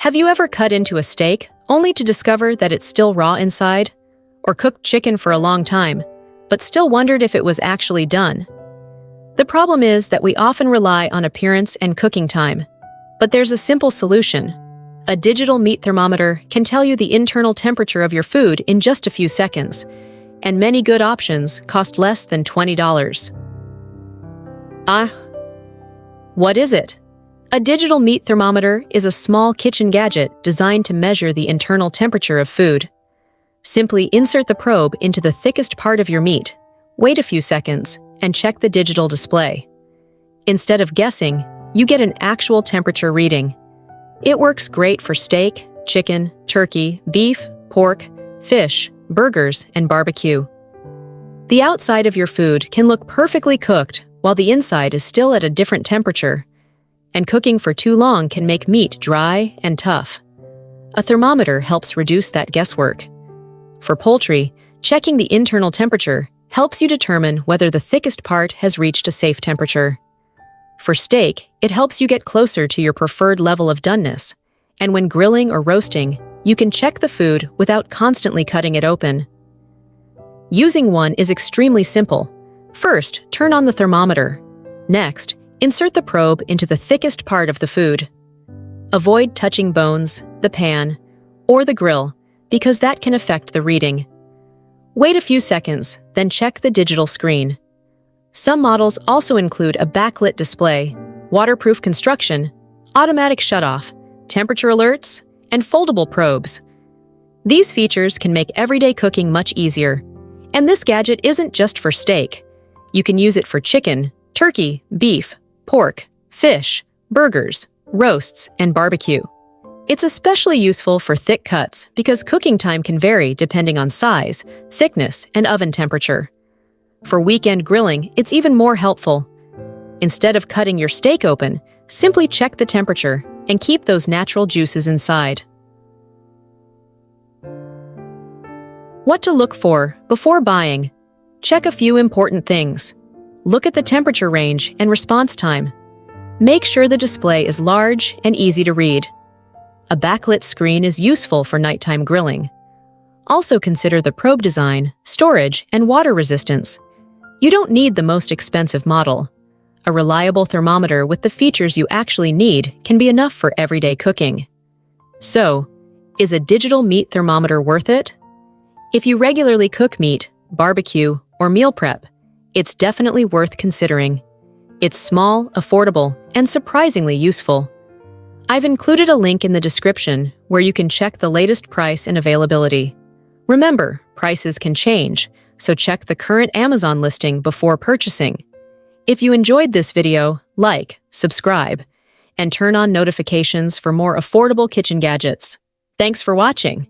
Have you ever cut into a steak only to discover that it's still raw inside? Or cooked chicken for a long time, but still wondered if it was actually done? The problem is that we often rely on appearance and cooking time. But there's a simple solution. A digital meat thermometer can tell you the internal temperature of your food in just a few seconds, and many good options cost less than $20. What is it? A digital meat thermometer is a small kitchen gadget designed to measure the internal temperature of food. Simply insert the probe into the thickest part of your meat, wait a few seconds, and check the digital display. Instead of guessing, you get an actual temperature reading. It works great for steak, chicken, turkey, beef, pork, fish, burgers, and barbecue. The outside of your food can look perfectly cooked while the inside is still at a different temperature, and cooking for too long can make meat dry and tough. A thermometer helps reduce that guesswork. For poultry, checking the internal temperature helps you determine whether the thickest part has reached a safe temperature. For steak, it helps you get closer to your preferred level of doneness, and when grilling or roasting, you can check the food without constantly cutting it open. Using one is extremely simple. First, turn on the thermometer. Next, insert the probe into the thickest part of the food. Avoid touching bones, the pan, or the grill, because that can affect the reading. Wait a few seconds, then check the digital screen. Some models also include a backlit display, waterproof construction, automatic shutoff, temperature alerts, and foldable probes. These features can make everyday cooking much easier. And this gadget isn't just for steak. You can use it for chicken, turkey, beef, pork, fish, burgers, roasts, and barbecue. It's especially useful for thick cuts because cooking time can vary depending on size, thickness, and oven temperature. For weekend grilling, it's even more helpful. Instead of cutting your steak open, simply check the temperature and keep those natural juices inside. What to look for before buying? Check a few important things. Look at the temperature range and response time. Make sure the display is large and easy to read. A backlit screen is useful for nighttime grilling. Also consider the probe design, storage, and water resistance. You don't need the most expensive model. A reliable thermometer with the features you actually need can be enough for everyday cooking. So, is a digital meat thermometer worth it? If you regularly cook meat, barbecue, or meal prep, it's definitely worth considering. It's small, affordable, and surprisingly useful. I've included a link in the description where you can check the latest price and availability. Remember, prices can change, so check the current Amazon listing before purchasing. If you enjoyed this video, like, subscribe, and turn on notifications for more affordable kitchen gadgets. Thanks for watching.